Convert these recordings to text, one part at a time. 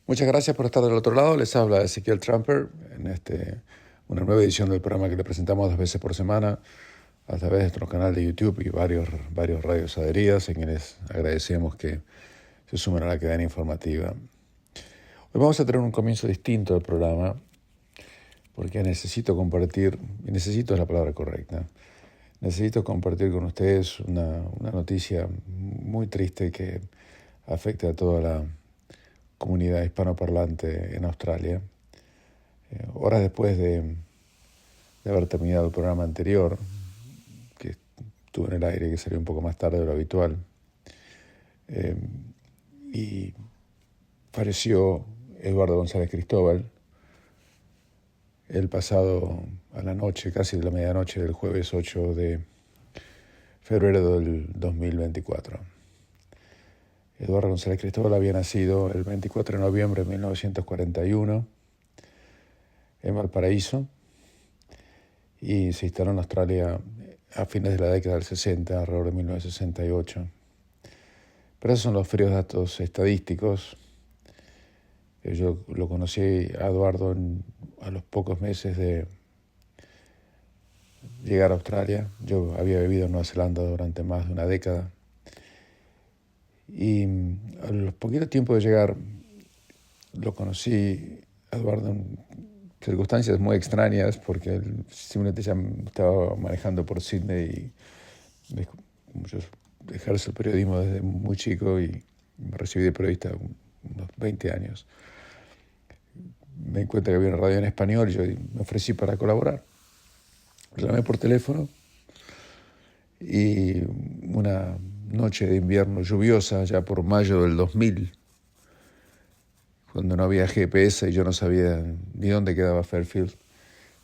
Muchas gracias por estar del otro lado. Les habla Ezequiel Trumper en una nueva edición del programa que le presentamos 2 veces por semana a través de nuestro canal de YouTube y varios radios adheridas, en quienes agradecemos que se sumen a la cadena informativa. Hoy vamos a tener un comienzo distinto del programa porque necesito compartir, y necesito es la palabra correcta, necesito compartir con ustedes una noticia muy triste que afecta a toda la comunidad hispanoparlante en Australia. Horas después de haber terminado el programa anterior, que estuvo en el aire, que salió un poco más tarde de lo habitual, y falleció Eduardo González Cristóbal el pasado a la noche, casi de la medianoche del jueves 8 de febrero del 2024. Eduardo González Cristóbal había nacido el 24 de noviembre de 1941 en Valparaíso y se instaló en Australia a fines de la década del 60, alrededor de 1968. Pero esos son los fríos datos estadísticos. Yo lo conocí a Eduardo a los pocos meses de llegar a Australia. Yo había vivido en Nueva Zelanda durante más de una década. Y a los poquitos tiempos de llegar, lo conocí a Eduardo en circunstancias muy extrañas, porque él simplemente ya estaba manejando por Sydney y yo ejerzo el periodismo desde muy chico y me recibí de periodista unos 20 años. Me di cuenta que había una radio en español y yo me ofrecí para colaborar. Lo llamé por teléfono y una noche de invierno lluviosa, ya por mayo del 2000, cuando no había GPS y yo no sabía ni dónde quedaba Fairfield,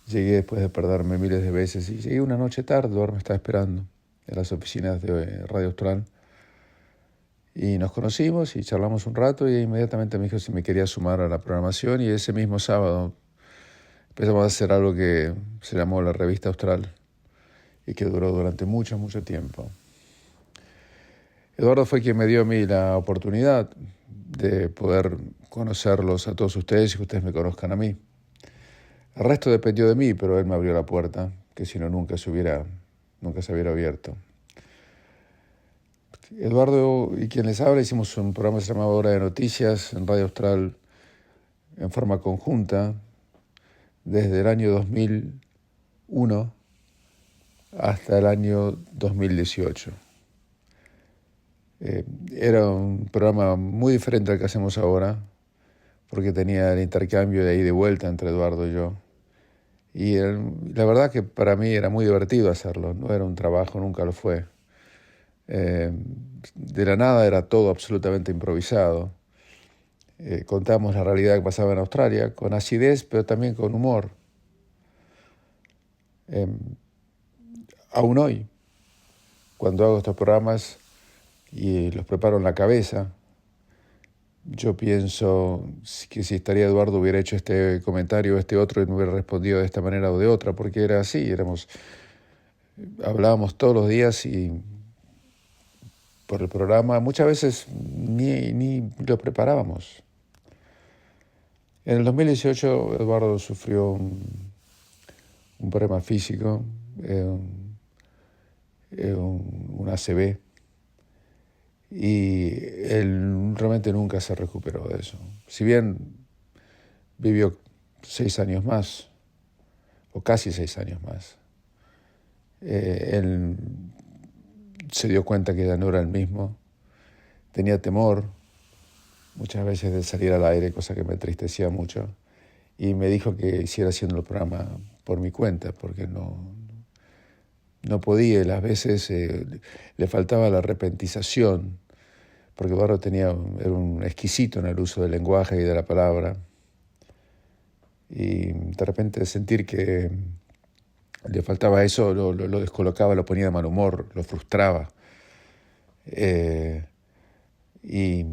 llegué después de perderme miles de veces y llegué una noche tarde. Eduardo me estaba esperando en las oficinas de Radio Austral y nos conocimos y charlamos un rato y inmediatamente me dijo si me quería sumar a la programación, y ese mismo sábado empezamos a hacer algo que se llamó la Revista Austral y que duró durante mucho tiempo. Eduardo fue quien me dio a mí la oportunidad de poder conocerlos a todos ustedes y que ustedes me conozcan a mí. El resto dependió de mí, pero él me abrió la puerta, que si no nunca se hubiera abierto. Eduardo y quien les habla hicimos un programa que se llamaba Hora de Noticias en Radio Austral en forma conjunta desde el año 2001 hasta el año 2018. Era un programa muy diferente al que hacemos ahora, porque tenía el intercambio de ida y vuelta entre Eduardo y yo. Y la verdad que para mí era muy divertido hacerlo, no era un trabajo, nunca lo fue. De la nada era todo absolutamente improvisado. Contamos la realidad que pasaba en Australia, con acidez, pero también con humor. Aún hoy, cuando hago estos programas y los preparo en la cabeza, yo pienso que si estaría Eduardo hubiera hecho este comentario o este otro y me hubiera respondido de esta manera o de otra, porque era así, hablábamos todos los días y por el programa muchas veces ni lo preparábamos. En el 2018 Eduardo sufrió un problema físico, un ACV, y él realmente nunca se recuperó de eso. Si bien vivió 6 años más, o casi 6 años más, él se dio cuenta que ya no era el mismo, tenía temor muchas veces de salir al aire, cosa que me entristecía mucho, y me dijo que hiciera haciendo el programa por mi cuenta, porque no podía, y las veces le faltaba la repentización, porque Eduardo era un exquisito en el uso del lenguaje y de la palabra, y de repente sentir que le faltaba eso lo descolocaba, lo ponía de mal humor, lo frustraba. Y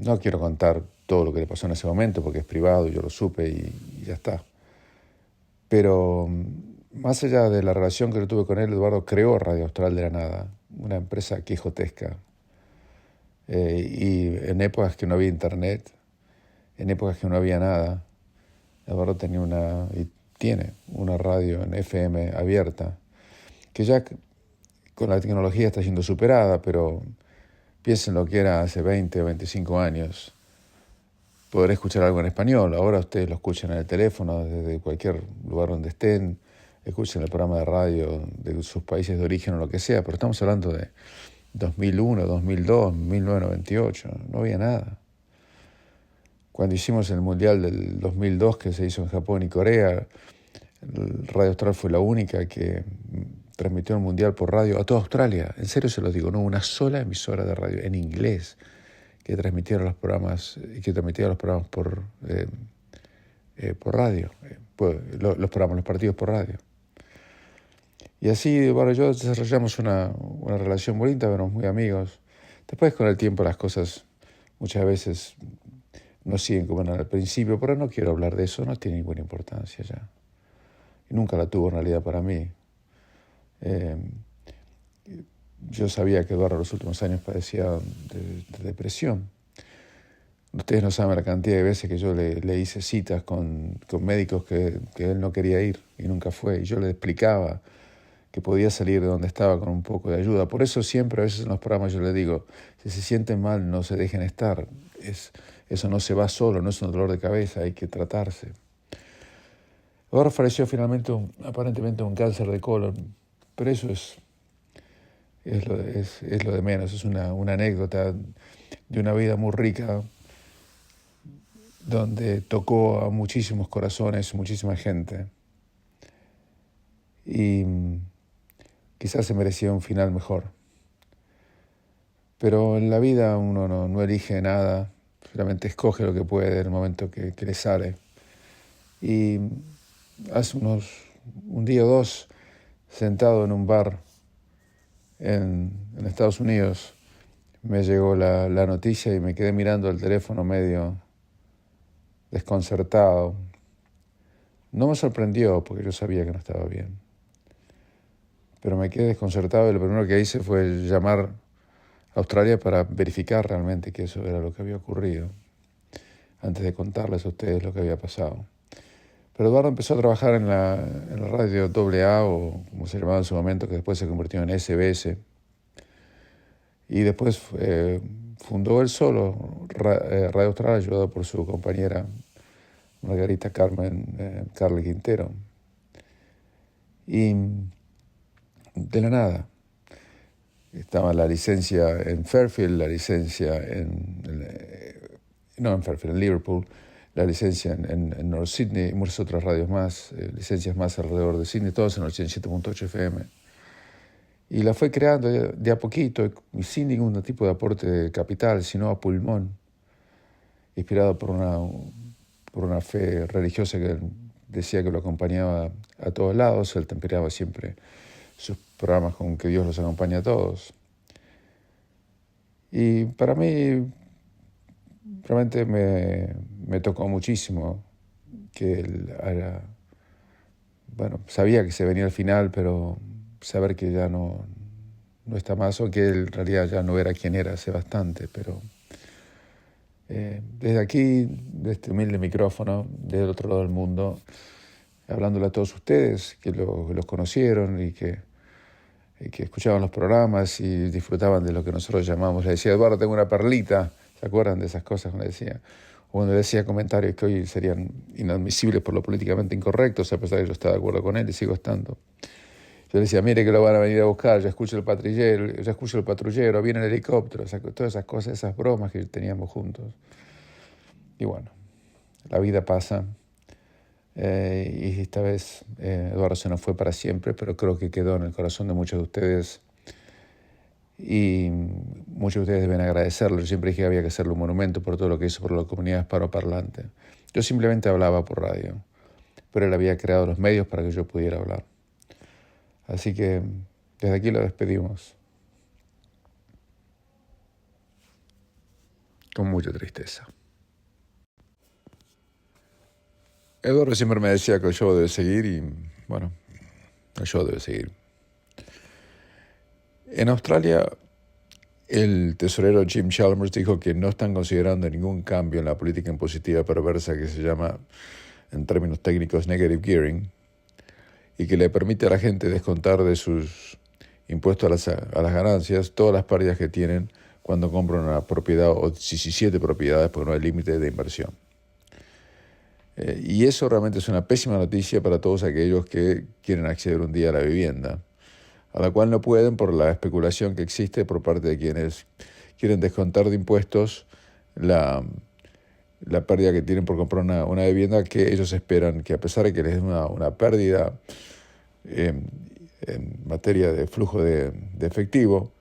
no quiero contar todo lo que le pasó en ese momento porque es privado y yo lo supe y ya está. Pero más allá de la relación que yo tuve con él, Eduardo creó Radio Austral de la nada, una empresa quijotesca. Y en épocas que no había internet, en épocas que no había nada. Eduardo tenía y tiene una radio en FM abierta, que ya con la tecnología está siendo superada, pero piensen lo que era hace 20 o 25 años. Poder escuchar algo en español. Ahora ustedes lo escuchan en el teléfono, desde cualquier lugar donde estén, escuchen el programa de radio de sus países de origen o lo que sea, pero estamos hablando de 2001, 2002, 1998, no había nada. Cuando hicimos el Mundial del 2002 que se hizo en Japón y Corea, Radio Austral fue la única que transmitió el Mundial por radio a toda Australia. En serio se los digo, no una sola emisora de radio en inglés que transmitieron los programas por radio, los partidos por radio. Y así, bueno, yo desarrollamos una relación bonita, éramos muy amigos. Después, con el tiempo, las cosas muchas veces no siguen como eran al principio, pero no quiero hablar de eso, no tiene ninguna importancia ya. Y nunca la tuvo en realidad para mí. Yo sabía que Eduardo en los últimos años padecía de depresión. Ustedes no saben la cantidad de veces que yo le hice citas con médicos que él no quería ir y nunca fue. Y yo le explicaba que podía salir de donde estaba con un poco de ayuda. Por eso siempre a veces en los programas yo les digo, si se sienten mal, no se dejen estar. Eso no se va solo, no es un dolor de cabeza, hay que tratarse. Ahora falleció finalmente aparentemente un cáncer de colon, pero eso es lo de menos, es una anécdota de una vida muy rica, donde tocó a muchísimos corazones, muchísima gente. Y quizás se merecía un final mejor. Pero en la vida uno no elige nada, solamente escoge lo que puede en el momento que le sale. Y hace un día o dos, sentado en un bar en Estados Unidos, me llegó la noticia y me quedé mirando el teléfono medio desconcertado. No me sorprendió porque yo sabía que no estaba bien. Pero me quedé desconcertado y lo primero que hice fue llamar a Australia para verificar realmente que eso era lo que había ocurrido, antes de contarles a ustedes lo que había pasado. Pero Eduardo empezó a trabajar en la radio AA, o como se llamaba en su momento, que después se convirtió en SBS. Y después fundó él solo Radio Austral, ayudado por su compañera Margarita Carle Quintero. Y de la nada estaba la licencia en Fairfield, la licencia en Liverpool, la licencia en North Sydney y muchas otras radios más, licencias más alrededor de Sydney, todos en el 87.8 FM. Y la fue creando de a poquito y sin ningún tipo de aporte de capital, sino a pulmón, inspirado por una fe religiosa que él decía que lo acompañaba a todos lados. Él temperaba siempre sus programas con que Dios los acompaña a todos. Y para mí realmente me tocó muchísimo que él sabía que se venía al final, pero saber que ya no está más, o que él en realidad ya no era quien era hace bastante, pero desde aquí, de este humilde micrófono, del otro lado del mundo, hablándole a todos ustedes que los conocieron y que escuchaban los programas y disfrutaban de lo que nosotros llamamos. Le decía, Eduardo, tengo una perlita. ¿Se acuerdan de esas cosas cuando decía? O cuando decía comentarios que hoy serían inadmisibles por lo políticamente incorrectos, a pesar de que yo estaba de acuerdo con él y sigo estando. Yo le decía, mire que lo van a venir a buscar, ya escucho el patrullero, viene el helicóptero, todas esas cosas, esas bromas que teníamos juntos. Y bueno, la vida pasa. Y esta vez Eduardo se nos fue para siempre, pero creo que quedó en el corazón de muchos de ustedes y muchos de ustedes deben agradecerlo. Yo siempre dije que había que hacerle un monumento por todo lo que hizo por la comunidad hispanoparlante. Yo simplemente hablaba por radio, pero él había creado los medios para que yo pudiera hablar. Así que desde aquí lo despedimos con mucha tristeza. Eduardo siempre me decía que el show debe seguir y, bueno, el show debe seguir. En Australia El tesorero Jim Chalmers dijo que no están considerando ningún cambio en la política impositiva perversa que se llama, en términos técnicos, negative gearing, y que le permite a la gente descontar de sus impuestos a las ganancias todas las pérdidas que tienen cuando compran una propiedad o 17 propiedades porque no hay límite de inversión. Y eso realmente es una pésima noticia para todos aquellos que quieren acceder un día a la vivienda, a la cual no pueden por la especulación que existe por parte de quienes quieren descontar de impuestos la pérdida que tienen por comprar una vivienda que ellos esperan que, a pesar de que les dé una pérdida en materia de flujo de efectivo,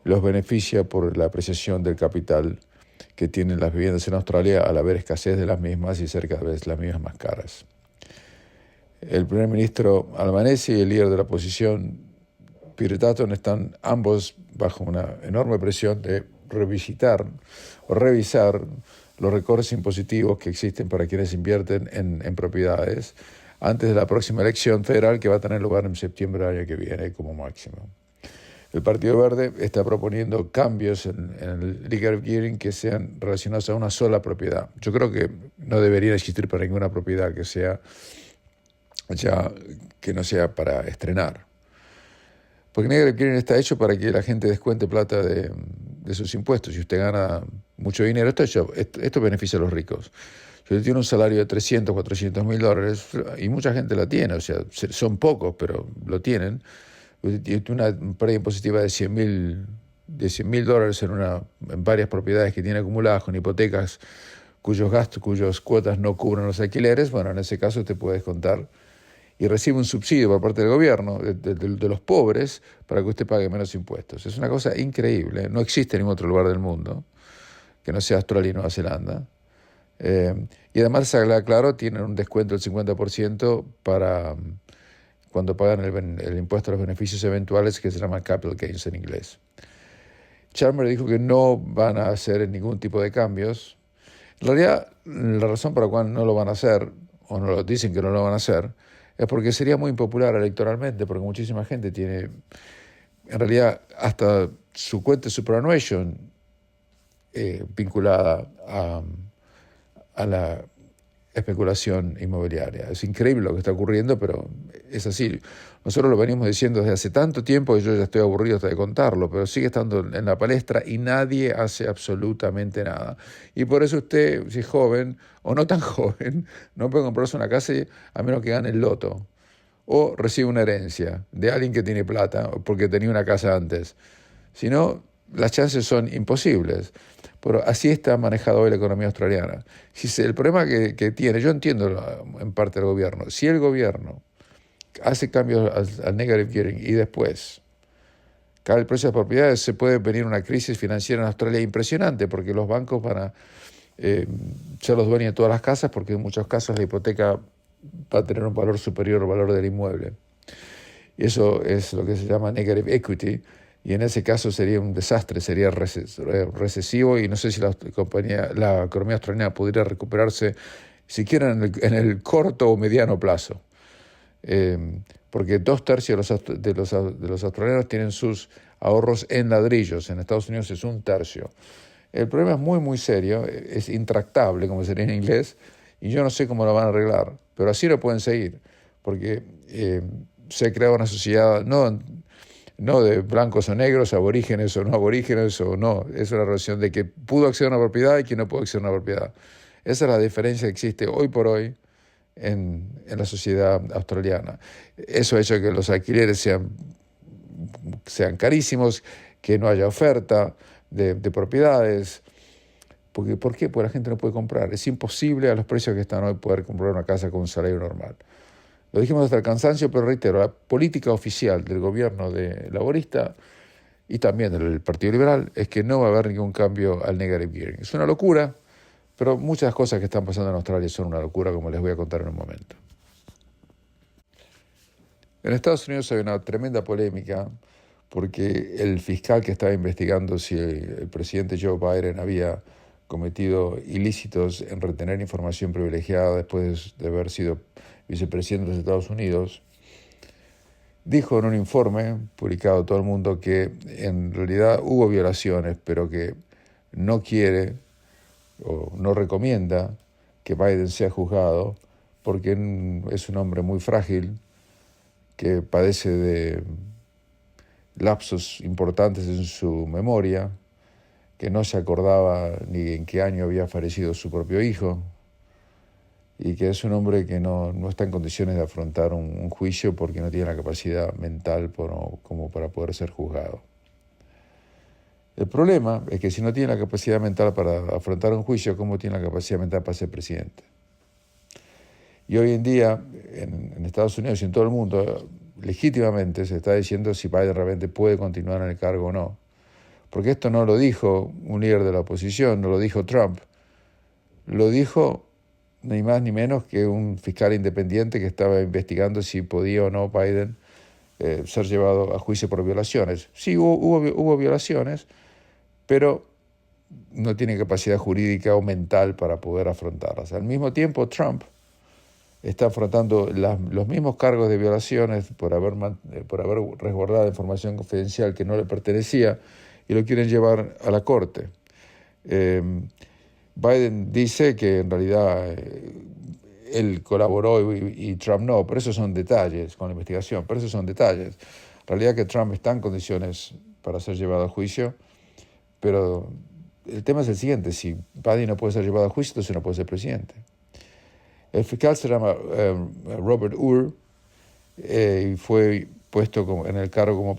los beneficia por la apreciación del capital que tienen las viviendas en Australia al haber escasez de las mismas y ser cada vez las mismas más caras. El primer ministro Albanese y el líder de la oposición, Peter Dutton, están ambos bajo una enorme presión de revisar los recortes impositivos que existen para quienes invierten en propiedades antes de la próxima elección federal que va a tener lugar en septiembre del año que viene como máximo. El Partido Verde está proponiendo cambios en el legal gearing que sean relacionados a una sola propiedad. Yo creo que no debería existir para ninguna propiedad que no sea para estrenar. Porque el legal gearing está hecho para que la gente descuente plata de sus impuestos. Si usted gana mucho dinero, esto beneficia a los ricos. Si usted tiene un salario de 300, 400 mil dólares, y mucha gente la tiene, o sea, son pocos, pero lo tienen, tiene una pérdida impositiva de 100 mil dólares en varias propiedades que tiene acumuladas con hipotecas cuyas cuotas no cubren los alquileres, bueno, en ese caso usted puede descontar y recibe un subsidio por parte del gobierno, de los pobres, para que usted pague menos impuestos. Es una cosa increíble, no existe en ningún otro lugar del mundo, que no sea Australia y Nueva Zelanda. Y además, claro, tienen un descuento del 50% para cuando pagan el impuesto a los beneficios eventuales, que se llama capital gains en inglés. Chalmers dijo que no van a hacer ningún tipo de cambios. En realidad, la razón por la cual no lo van a hacer, o no lo dicen que no lo van a hacer, es porque sería muy impopular electoralmente, porque muchísima gente tiene, en realidad, hasta su cuenta de superannuation vinculada a la especulación inmobiliaria. Es increíble lo que está ocurriendo, pero es así. Nosotros lo venimos diciendo desde hace tanto tiempo que yo ya estoy aburrido hasta de contarlo, pero sigue estando en la palestra y nadie hace absolutamente nada. Y por eso usted, si es joven o no tan joven, no puede comprarse una casa a menos que gane el loto o reciba una herencia de alguien que tiene plata porque tenía una casa antes. Si no, las chances son imposibles. Pero así está manejada hoy la economía australiana. El problema que tiene, yo entiendo en parte el gobierno, si el gobierno hace cambios al negative gearing y después cae el precio de las propiedades, se puede venir una crisis financiera en Australia impresionante, porque los bancos van a ser los dueños de todas las casas, porque en muchos casos la hipoteca va a tener un valor superior al valor del inmueble. Y eso es lo que se llama negative equity, y en ese caso sería un desastre, sería recesivo, y no sé si la economía australiana podría recuperarse siquiera en el corto o mediano plazo. Porque 2/3 de los australianos tienen sus ahorros en ladrillos, en Estados Unidos es 1/3. El problema es muy, muy serio, es intractable, como sería en inglés, y yo no sé cómo lo van a arreglar, pero así no pueden seguir, porque se ha creado una sociedad no de blancos o negros, aborígenes o no aborígenes, es una relación de que pudo acceder a una propiedad y que no pudo acceder a una propiedad. Esa es la diferencia que existe hoy por hoy en la sociedad australiana. Eso ha hecho que los alquileres sean carísimos, que no haya oferta de propiedades. ¿Por qué? Porque la gente no puede comprar. Es imposible a los precios que están hoy poder comprar una casa con un salario normal. Lo dijimos hasta el cansancio, pero reitero, la política oficial del gobierno laborista y también del Partido Liberal es que no va a haber ningún cambio al negative gearing. Es una locura, pero muchas cosas que están pasando en Australia son una locura, como les voy a contar en un momento. En Estados Unidos hay una tremenda polémica porque el fiscal que estaba investigando si el presidente Joe Biden había cometido ilícitos en retener información privilegiada después de haber sido vicepresidente de los Estados Unidos, dijo en un informe publicado a todo el mundo que en realidad hubo violaciones, pero que no quiere o no recomienda que Biden sea juzgado porque es un hombre muy frágil que padece de lapsos importantes en su memoria, que no se acordaba ni en qué año había fallecido su propio hijo, y que es un hombre que no está en condiciones de afrontar un juicio porque no tiene la capacidad mental como para poder ser juzgado. El problema es que si no tiene la capacidad mental para afrontar un juicio, ¿cómo tiene la capacidad mental para ser presidente? Y hoy en día, en Estados Unidos y en todo el mundo, legítimamente se está diciendo si Biden realmente puede continuar en el cargo o no. Porque esto no lo dijo un líder de la oposición, no lo dijo Trump, lo dijo ni más ni menos que un fiscal independiente que estaba investigando si podía o no Biden ser llevado a juicio por violaciones. Sí, hubo violaciones, pero no tiene capacidad jurídica o mental para poder afrontarlas. Al mismo tiempo, Trump está afrontando los mismos cargos de violaciones por haber resguardado información confidencial que no le pertenecía y lo quieren llevar a la corte. Biden dice que en realidad él colaboró y Trump no, pero esos son detalles con la investigación, pero esos son detalles. En realidad que Trump está en condiciones para ser llevado a juicio, pero el tema es el siguiente: si Biden no puede ser llevado a juicio, entonces no puede ser presidente. El fiscal se llama Robert Hur y fue puesto en el cargo como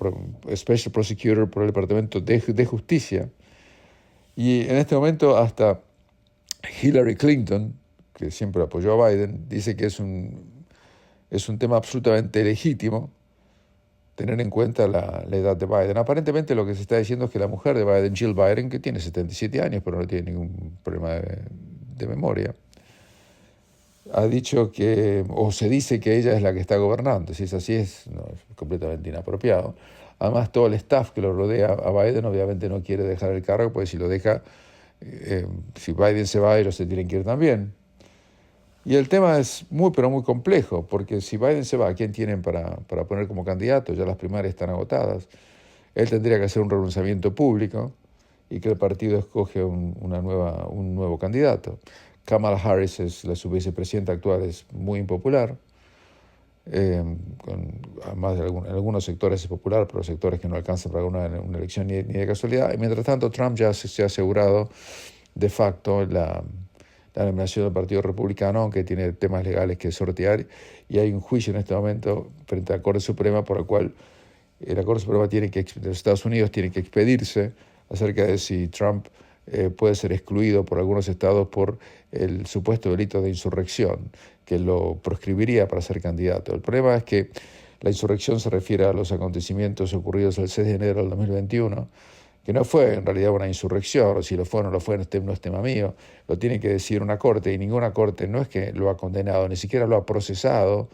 Special Prosecutor por el Departamento de Justicia. Y en este momento hasta Hillary Clinton, que siempre apoyó a Biden, dice que es un tema absolutamente legítimo tener en cuenta la edad de Biden. Aparentemente lo que se está diciendo es que la mujer de Biden, Jill Biden, que tiene 77 años, pero no tiene ningún problema de memoria, ha dicho o se dice que ella es la que está gobernando. Si es así, es completamente inapropiado. Además, todo el staff que lo rodea a Biden obviamente no quiere dejar el cargo, porque si lo deja, si Biden se va, ellos se tienen que ir también. Y el tema es pero muy complejo, porque si Biden se va, ¿a quién tienen para poner como candidato? Ya las primarias están agotadas. Él tendría que hacer un renunciamiento público y que el partido escoge un nuevo candidato. Kamala Harris, la su vicepresidenta actual, es muy impopular. Además, en algunos sectores es popular, pero sectores que no alcanzan para una elección ni de casualidad. Y mientras tanto, Trump ya se ha asegurado de facto la nominación del Partido Republicano, aunque tiene temas legales que sortear, y hay un juicio en este momento frente a la Corte Suprema por el cual la Corte Suprema de los Estados Unidos tiene que expedirse acerca de si Trump puede ser excluido por algunos estados por el supuesto delito de insurrección, que lo proscribiría para ser candidato. El problema es que la insurrección se refiere a los acontecimientos ocurridos el 6 de enero del 2021, que no fue en realidad una insurrección, o si lo fue o no lo fue, no es tema mío, lo tiene que decir una corte, y ninguna corte no es que lo ha condenado, ni siquiera lo ha procesado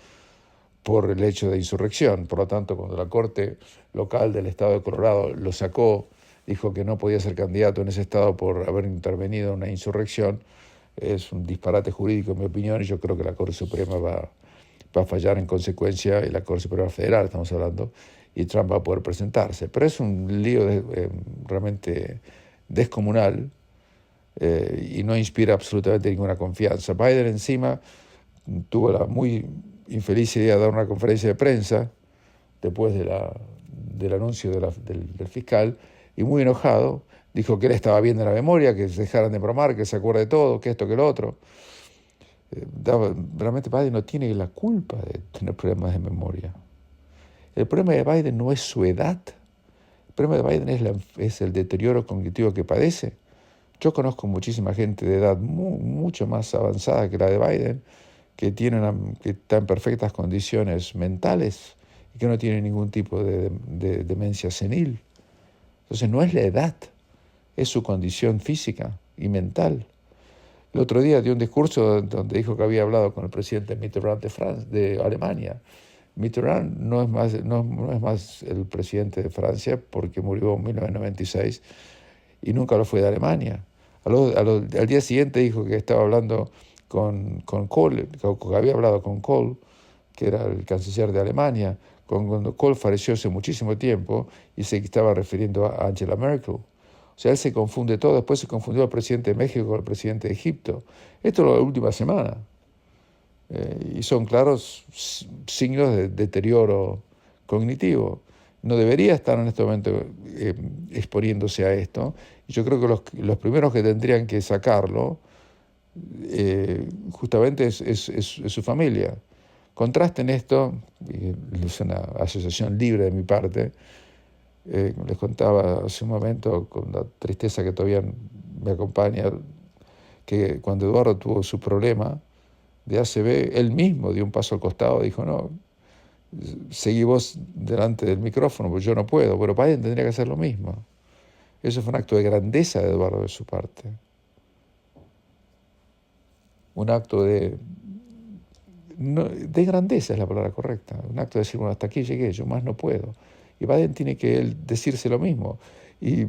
por el hecho de insurrección. Por lo tanto, cuando la corte local del estado de Colorado lo sacó, dijo que no podía ser candidato en ese estado por haber intervenido en una insurrección, es un disparate jurídico en mi opinión, y yo creo que la Corte Suprema va a fallar en consecuencia, y la Corte Suprema Federal estamos hablando, y Trump va a poder presentarse. Pero es un lío realmente descomunal y no inspira absolutamente ninguna confianza. Biden encima tuvo la muy infeliz idea de dar una conferencia de prensa después del anuncio del fiscal, y muy enojado dijo que él estaba bien de la memoria, que se dejaran de bromar, que se acuerde de todo, que esto, que lo otro. Realmente Biden no tiene la culpa de tener problemas de memoria. El problema de Biden no es su edad. El problema de Biden es el deterioro cognitivo que padece. Yo conozco muchísima gente de edad mucho más avanzada que la de Biden, que está en perfectas condiciones mentales y que no tiene ningún tipo de demencia senil. Entonces no es la edad, es su condición física y mental. El otro día dio un discurso donde dijo que había hablado con el presidente Mitterrand de Alemania. Mitterrand no es más el presidente de Francia porque murió en 1996 y nunca lo fue de Alemania. Al día siguiente dijo que estaba hablando con Kohl, que había hablado con Kohl, que era el canciller de Alemania, cuando Kohl falleció hace muchísimo tiempo y se estaba refiriendo a Angela Merkel. O sea, él se confunde todo. Después se confundió al presidente de México con el presidente de Egipto. Esto es lo de la última semana. Y son claros signos de deterioro cognitivo. No debería estar en este momento exponiéndose a esto. Y yo creo que los primeros que tendrían que sacarlo justamente es su familia. Contrasten esto, es una asociación libre de mi parte. Les contaba hace un momento, con la tristeza que todavía me acompaña, que cuando Eduardo tuvo su problema de ACV, él mismo dio un paso al costado, dijo, no, seguí vos delante del micrófono, porque yo no puedo. Bueno, Biden tendría que hacer lo mismo. Eso fue un acto de grandeza de Eduardo de su parte. Un acto de grandeza es la palabra correcta. Un acto de decir, bueno, hasta aquí llegué, yo más no puedo. Y Biden tiene que él decirse lo mismo. Y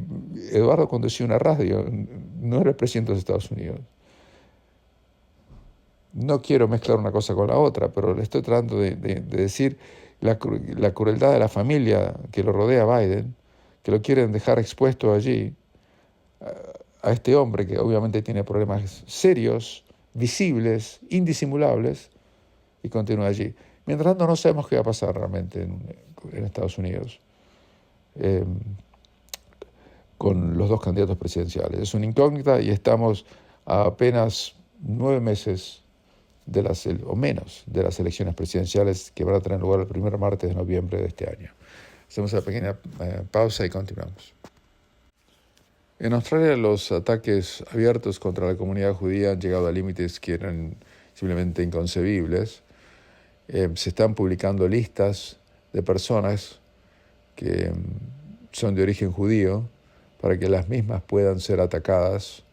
Eduardo conducía una radio, no era el presidente de los Estados Unidos. No quiero mezclar una cosa con la otra, pero le estoy tratando de decir la crueldad de la familia que lo rodea a Biden, que lo quieren dejar expuesto allí, a este hombre que obviamente tiene problemas serios, visibles, indisimulables, y continúa allí. Mientras tanto no sabemos qué va a pasar realmente en Estados Unidos con los dos candidatos presidenciales. Es una incógnita y estamos a apenas 9 meses o menos de las elecciones presidenciales que van a tener lugar el primer martes de noviembre de este año. Hacemos una pequeña pausa y continuamos. En Australia los ataques abiertos contra la comunidad judía han llegado a límites que eran simplemente inconcebibles. Se están publicando listas de personas que son de origen judío para que las mismas puedan ser atacadas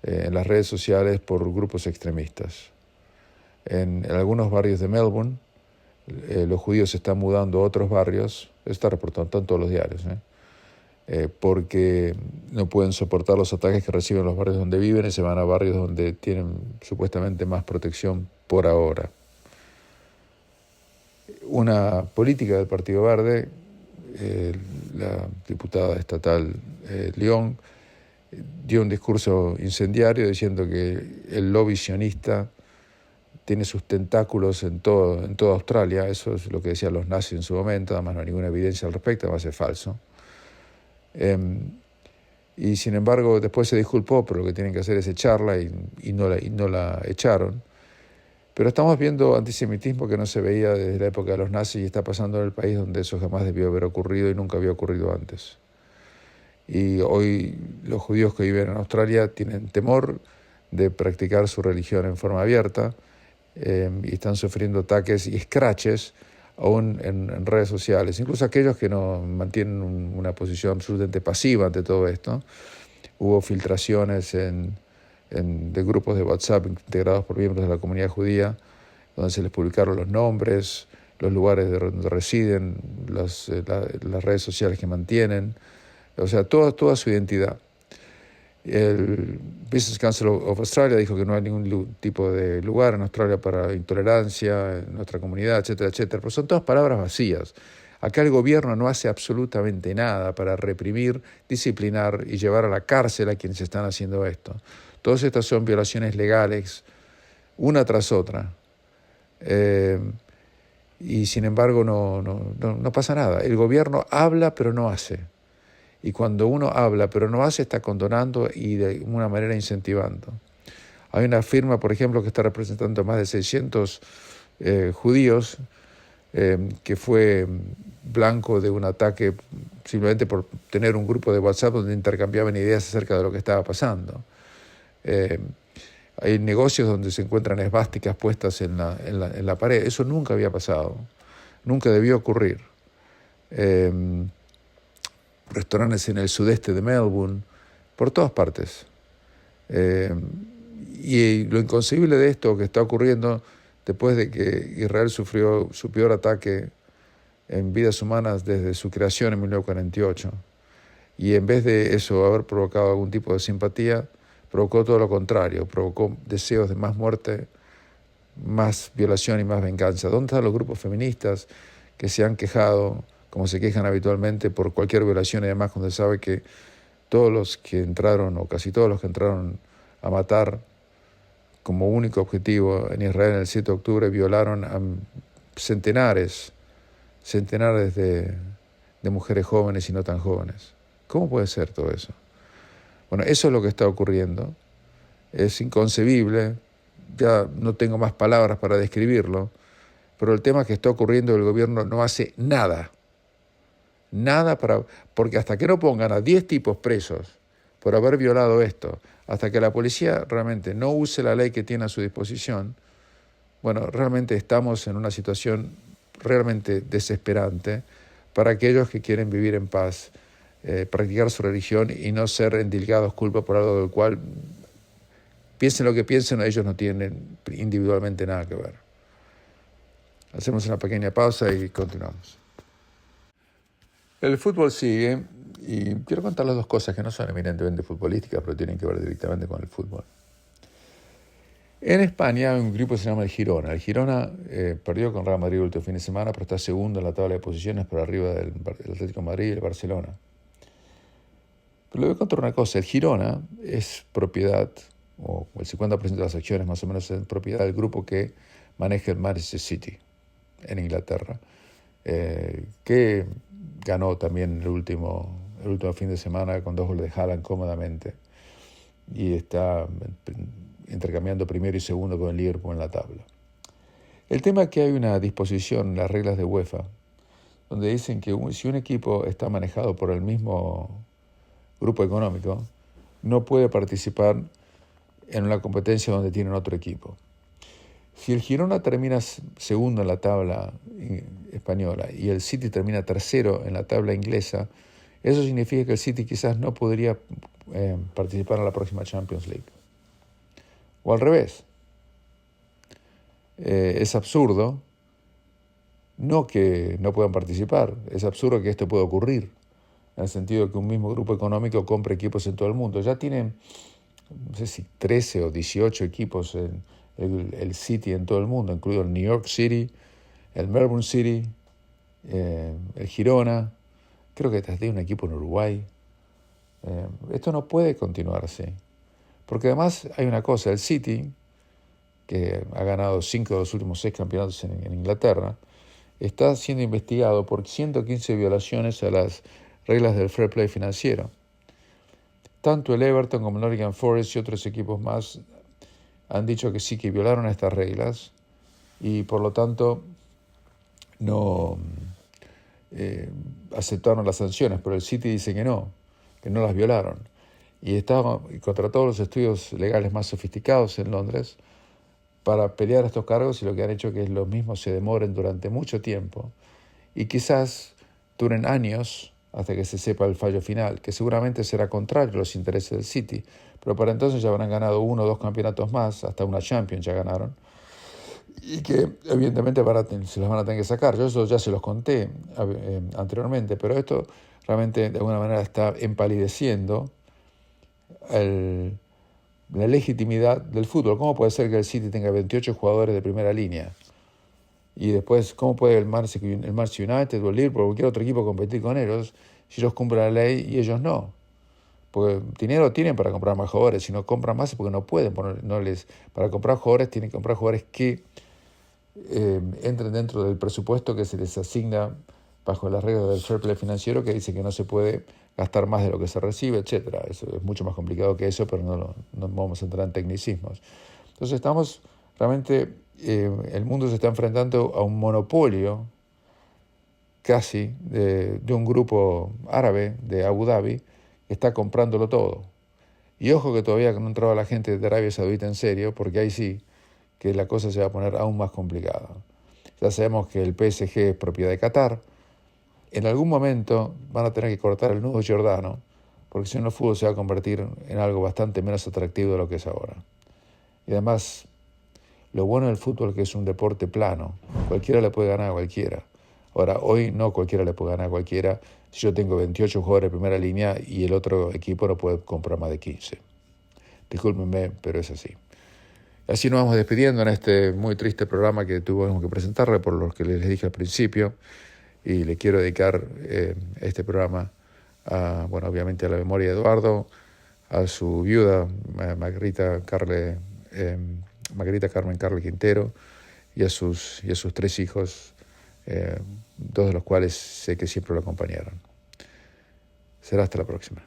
en las redes sociales por grupos extremistas. En algunos barrios de Melbourne, los judíos se están mudando a otros barrios, está reportado en todos los diarios, porque no pueden soportar los ataques que reciben los barrios donde viven y se van a barrios donde tienen supuestamente más protección por ahora. Una política del Partido Verde, la diputada estatal León, dio un discurso incendiario diciendo que el lobby sionista tiene sus tentáculos en toda Australia. Eso es lo que decían los nazis en su momento, además no hay ninguna evidencia al respecto, además es falso. Y sin embargo después se disculpó, pero lo que tienen que hacer es echarla y no la echaron. Pero estamos viendo antisemitismo que no se veía desde la época de los nazis y está pasando en el país donde eso jamás debió haber ocurrido y nunca había ocurrido antes. Y hoy los judíos que viven en Australia tienen temor de practicar su religión en forma abierta y están sufriendo ataques y escraches aún en redes sociales. Incluso aquellos que no mantienen una posición absolutamente pasiva ante todo esto. Hubo filtraciones de grupos de WhatsApp integrados por miembros de la comunidad judía, donde se les publicaron los nombres, los lugares donde residen, las redes sociales que mantienen, o sea, toda su identidad. El Business Council of Australia dijo que no hay ningún tipo de lugar en Australia para intolerancia en nuestra comunidad, etcétera, etcétera. Pero son todas palabras vacías. Acá el gobierno no hace absolutamente nada para reprimir, disciplinar y llevar a la cárcel a quienes están haciendo esto. Todas estas son violaciones legales, una tras otra. Y sin embargo no pasa nada. El gobierno habla pero no hace. Y cuando uno habla pero no hace, está condonando y de una manera incentivando. Hay una firma, por ejemplo, que está representando a más de 600 judíos que fue blanco de un ataque simplemente por tener un grupo de WhatsApp donde intercambiaban ideas acerca de lo que estaba pasando. Hay negocios donde se encuentran esvásticas puestas en la pared. Eso nunca había pasado, nunca debió ocurrir. Restaurantes en el sudeste de Melbourne, por todas partes. Y lo inconcebible de esto que está ocurriendo después de que Israel sufrió su peor ataque en vidas humanas desde su creación en 1948. Y en vez de eso haber provocado algún tipo de simpatía, provocó todo lo contrario, provocó deseos de más muerte, más violación y más venganza. ¿Dónde están los grupos feministas que se han quejado, como se quejan habitualmente, por cualquier violación y demás, cuando se sabe que todos los que entraron, o casi todos los que entraron a matar como único objetivo en Israel en el 7 de octubre, violaron a centenares de mujeres jóvenes y no tan jóvenes. ¿Cómo puede ser todo eso? Bueno, eso es lo que está ocurriendo. Es inconcebible, ya no tengo más palabras para describirlo, pero el tema es que está ocurriendo, el gobierno no hace nada porque hasta que no pongan a 10 tipos presos por haber violado esto, hasta que la policía realmente no use la ley que tiene a su disposición, bueno, realmente estamos en una situación realmente desesperante para aquellos que quieren vivir en paz, practicar su religión y no ser endilgados culpa por algo del cual, piensen lo que piensen, ellos no tienen individualmente nada que ver. Hacemos una pequeña pausa y continuamos. El fútbol sigue y quiero contarles dos cosas que no son eminentemente futbolísticas, pero tienen que ver directamente con el fútbol. En España hay un grupo que se llama el Girona. El Girona perdió con Real Madrid el último fin de semana, pero está segundo en la tabla de posiciones por arriba del Atlético de Madrid y el Barcelona. Pero le voy a contar una cosa. El Girona es propiedad, o el 50% de las acciones más o menos es propiedad del grupo que maneja el Manchester City en Inglaterra, que ganó también el último fin de semana con 2 goles de Haaland cómodamente y está intercambiando primero y segundo con el Liverpool en la tabla. El tema es que hay una disposición en las reglas de UEFA donde dicen que si un equipo está manejado por el mismo grupo económico, no puede participar en una competencia donde tienen otro equipo. Si el Girona termina segundo en la tabla española y el City termina tercero en la tabla inglesa, eso significa que el City quizás no podría participar en la próxima Champions League. O al revés. Es absurdo, no que no puedan participar, es absurdo que esto pueda ocurrir, en el sentido de que un mismo grupo económico compre equipos en todo el mundo. Ya tienen, no sé si 13 o 18 equipos en el City en todo el mundo, incluido el New York City, el Melbourne City, el Girona, creo que hay un equipo en Uruguay. Esto no puede continuar así, porque además hay una cosa, el City, que ha ganado 5 de los últimos 6 campeonatos en Inglaterra, está siendo investigado por 115 violaciones a las reglas del fair play financiero. Tanto el Everton como el Nottingham Forest y otros equipos más han dicho que sí, que violaron estas reglas y por lo tanto no aceptaron las sanciones, pero el City dice que no las violaron. Y está contra todos los estudios legales más sofisticados en Londres para pelear estos cargos, y lo que han hecho es que los mismos se demoren durante mucho tiempo y quizás duren años hasta que se sepa el fallo final, que seguramente será contrario a los intereses del City, pero para entonces ya habrán ganado 1 o 2 campeonatos más, hasta una Champions ya ganaron, y que evidentemente se los van a tener que sacar. Yo eso ya se los conté anteriormente, pero esto realmente de alguna manera está empalideciendo la legitimidad del fútbol. ¿Cómo puede ser que el City tenga 28 jugadores de primera línea? Y después, ¿cómo puede el Manchester United o el Liverpool o cualquier otro equipo competir con ellos si ellos cumplen la ley y ellos no? Porque dinero tienen para comprar más jugadores, si no compran más es porque no pueden. Para comprar jugadores tienen que comprar jugadores que entren dentro del presupuesto que se les asigna bajo las reglas del fair play financiero, que dice que no se puede gastar más de lo que se recibe, etcétera. Eso es mucho más complicado que eso, pero no vamos a entrar en tecnicismos. Entonces estamos realmente, el mundo se está enfrentando a un monopolio casi de un grupo árabe de Abu Dhabi que está comprándolo todo. Y ojo que todavía no ha entrado la gente de Arabia Saudita en serio, porque ahí sí que la cosa se va a poner aún más complicada. Ya sabemos que el PSG es propiedad de Qatar. En algún momento van a tener que cortar el nudo Jordano, porque si no el fútbol se va a convertir en algo bastante menos atractivo de lo que es ahora. Y además, lo bueno del fútbol es que es un deporte plano. Cualquiera le puede ganar a cualquiera. Ahora, hoy no cualquiera le puede ganar a cualquiera. Si yo tengo 28 jugadores de primera línea y el otro equipo no puede comprar más de 15. Discúlpenme, pero es así. Así nos vamos despidiendo en este muy triste programa que tuvimos que presentarle por lo que les dije al principio. y le quiero dedicar este programa bueno, obviamente a la memoria de Eduardo, a su viuda, Margarita Carmen Carle Quintero, y a sus 3 hijos, 2 de los cuales sé que siempre lo acompañaron. Será hasta la próxima.